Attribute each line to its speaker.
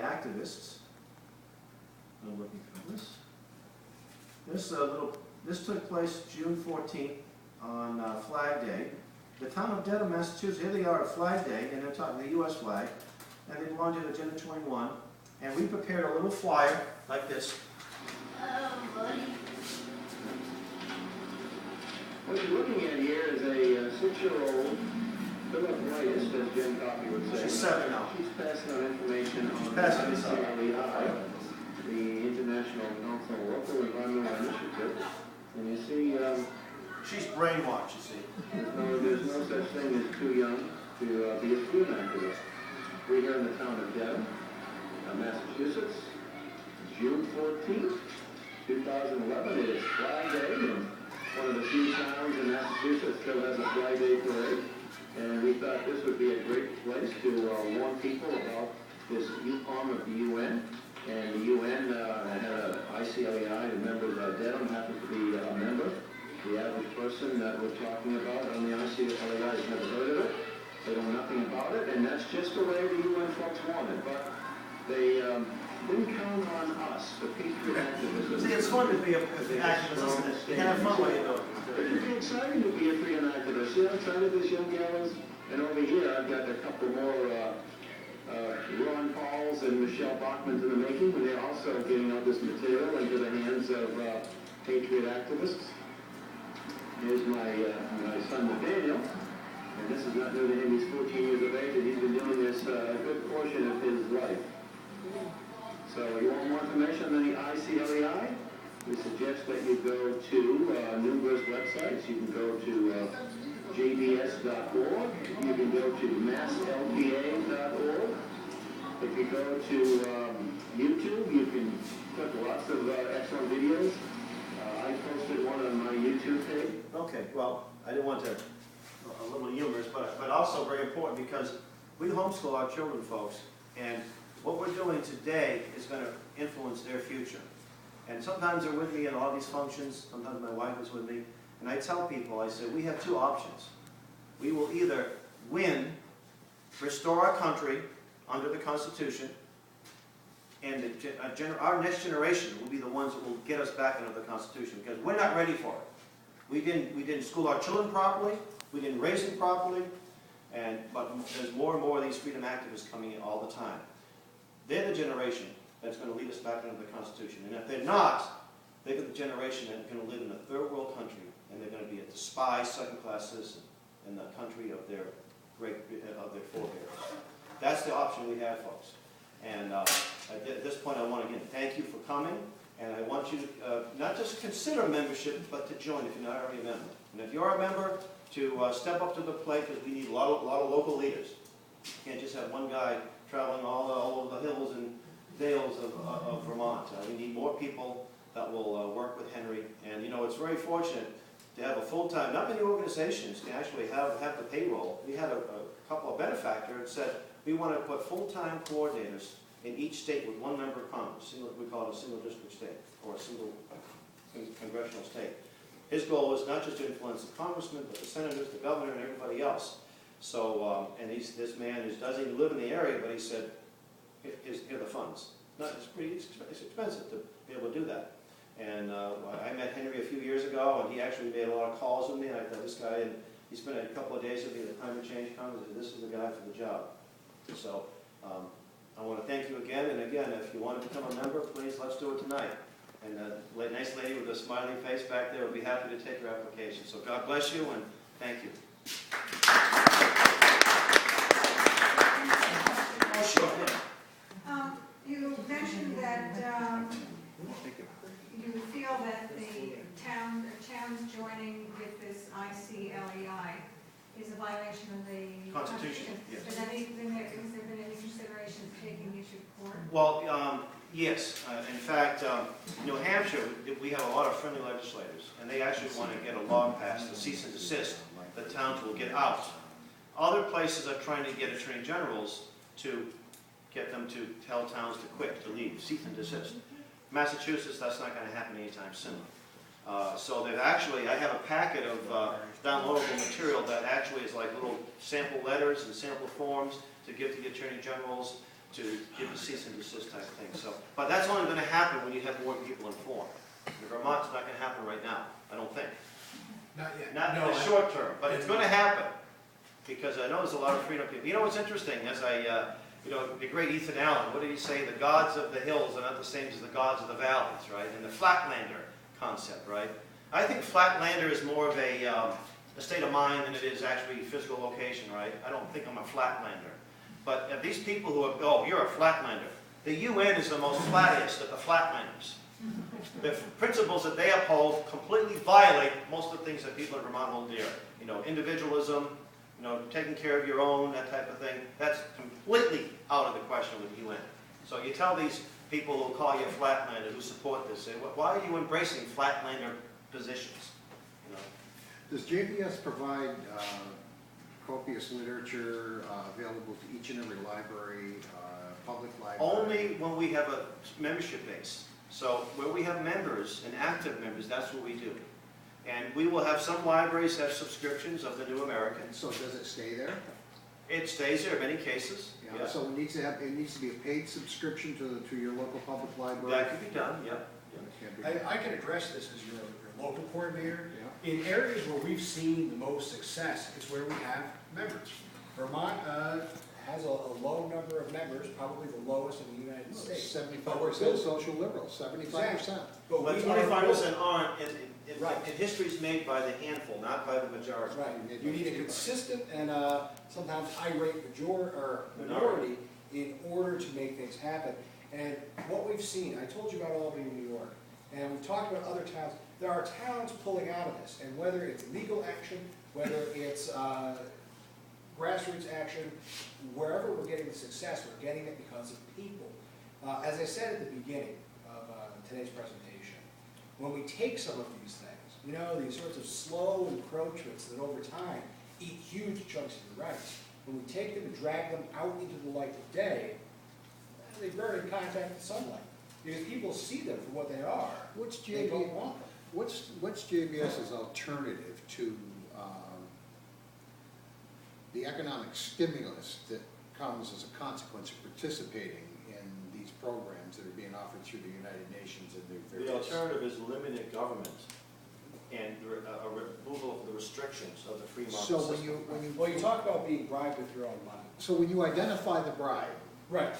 Speaker 1: activists. I'm looking for this. This took place June 14th on Flag Day. The town of Dedham, Massachusetts, here they are at Flag Day, and they're talking the U.S. flag, and they belong to Agenda 21. And we prepared a little flyer like this.
Speaker 2: Oh, buddy.
Speaker 3: What you're looking at here is a 6-year-old Philip-Whitus, as Jen Coffey would say.
Speaker 1: She's 7 now.
Speaker 3: She's passing on information on
Speaker 1: passing
Speaker 3: the International Council on Local Environmental Initiative. And you see,
Speaker 1: She's brainwashed, you see.
Speaker 3: there's no such thing as too young to be a student activist. We're here in the town of Dedham, Massachusetts, June 14th, 2011. It is Flag Day, and one of the few towns in Massachusetts still has a Flag Day parade. And we thought this would be a great place to warn people about this UPOM of the UN. And the UN had an ICLEI, and members of Dedham happened to be a member. The average person that we're talking about on the ICLEI has never heard of it. They know nothing about it, and that's just the way the UN folks want it. But they didn't count on us, the patriot activists.
Speaker 1: See, it's fun to be an activist, isn't it? You can have fun while you do it.
Speaker 3: It can be exciting to be a freedom activist. See how excited this young gal is? And over here, I've got a couple more Ron Pauls and Michelle Bachmans in the making, but they're also getting out this material into the hands of patriot activists. Here's my son Nathaniel, and this is not new to him. He's 14 years of age, and he's been doing this a good portion of his life. So you want more information on the ICLEI? We suggest that you go to numerous websites. You can go to jbs.org. You can go to masslpa.org. If you go to YouTube, you can click lots of excellent videos. I posted one on my YouTube page.
Speaker 1: Okay, well, I didn't want to, a little humorous, but also very important because we homeschool our children, folks, and what we're doing today is going to influence their future. And sometimes they're with me at all these functions, sometimes my wife is with me, and I tell people, I say, we have two options. We will either win, restore our country under the Constitution, and our next generation will be the ones that will get us back under the Constitution, because we're not ready for it. We didn't school our children properly, we didn't raise them properly, but there's more and more of these freedom activists coming in all the time. They're the generation that's going to lead us back under the Constitution. And if they're not, they're the generation that's going to live in a third world country, and they're going to be a despised second-class citizen in the country of their forebears. That's the option we have, folks. And at this point, I want to again thank you for coming, and I want you to not just consider membership, but to join if you're not already a member. And if you're a member, to step up to the plate, because we need a lot of local leaders. You can't just have one guy traveling all over the hills and dales of Vermont. We need more people that will work with Henry. And you know, it's very fortunate to have a full-time, not many organizations can actually have the payroll. We had a couple of benefactors that said, we want to put full-time coordinators in each state with one member of Congress. We call it a single district state, or a single congressional state. His goal is not just to influence the congressman, but the senators, the governor, and everybody else. So, and this man doesn't even live in the area, but he said, here are the funds. It's expensive to be able to do that. And I met Henry a few years ago, and he actually made a lot of calls with me. And I thought, this guy, and he spent a couple of days with me at the climate change conference, and this is the guy for the job. So I want to thank you again, and again, if you want to become a member, please, let's do it tonight. And the nice lady with the smiling face back there will be happy to take your application. So God bless you, and thank you. Oh, sure. Yeah.
Speaker 4: You mentioned that you feel that the towns joining with this ICLEI is a violation of the
Speaker 1: Constitution. Yes.
Speaker 4: Has there been any consideration of taking these to court?
Speaker 1: Well, yes. In fact, New Hampshire, we have a lot of friendly legislators, and they actually want to get a law passed to cease and desist. The towns will get out. Other places are trying to get attorney generals to get them to tell towns to quit, to leave, cease and desist. Massachusetts, that's not going to happen anytime soon. So they've actually, I have a packet of downloadable material that actually is like little sample letters and sample forms to give to the attorney generals to give a cease and desist type thing. So, but that's only going to happen when you have more people informed. In Vermont, it's not going to happen right now, I don't think.
Speaker 5: Not yet.
Speaker 1: Not in
Speaker 5: No,
Speaker 1: the short term, but it's going to happen, because I know there's a lot of freedom people. You know what's interesting, as the great Ethan Allen, what did he say? The gods of the hills are not the same as the gods of the valleys, right? And the flatlander concept, right? I think flatlander is more of a state of mind than it is actually physical location, right? I don't think I'm a flatlander. But these people who are, oh, you're a flatlander. The UN is the most flattest of the flatlanders. The principles that they uphold completely violate most of the things that people in Vermont hold dear. You know, individualism, you know, taking care of your own, that type of thing. That's completely out of the question with the UN. So you tell these people who call you a flatlander, who support this, say, why are you embracing flatlander positions? You know?
Speaker 6: Does JPS provide copious literature available to each and every library, public library?
Speaker 1: Only when we have a membership base. So where we have members and active members, that's what we do. And we will have some libraries have subscriptions of the New American.
Speaker 6: So does it stay there?
Speaker 1: It stays there in many cases.
Speaker 6: Yeah.
Speaker 1: Yeah.
Speaker 6: So it needs to be a paid subscription to your local public library?
Speaker 1: That could be done, yeah.
Speaker 6: It can't be-
Speaker 5: I can address this as your local coordinator.
Speaker 6: Yeah.
Speaker 5: In areas where we've seen the most success, it's where we have members. Vermont has a low number of members, probably the lowest in the United States.
Speaker 6: 75% social liberals, 75%.
Speaker 5: But
Speaker 1: But
Speaker 5: we
Speaker 1: 25% aren't, and
Speaker 5: Right.
Speaker 1: history's made by the handful, not by the majority.
Speaker 5: Right, you need a consistent and sometimes irate minority in order to make things happen. And what we've seen, I told you about Albany, New York, and we've talked about other towns. There are towns pulling out of this, and whether it's legal action, whether it's grassroots action, wherever we're getting the success, we're getting it because of people. As I said at the beginning of today's presentation, when we take some of these things, you know, these sorts of slow encroachments that over time eat huge chunks of your rights, when we take them and drag them out into the light of day, they burn in contact with sunlight. Because people see them for what they are.
Speaker 6: What's
Speaker 5: They don't want them.
Speaker 6: What's JBS's alternative to the economic stimulus that comes as a consequence of participating in these programs that are being offered through the United Nations and their
Speaker 1: The
Speaker 6: various...
Speaker 1: alternative is limited government and a removal of the restrictions of the free market
Speaker 6: So
Speaker 1: system.
Speaker 5: Well, you talk about being bribed with your own money.
Speaker 6: so when you identify the bribe,
Speaker 5: Right.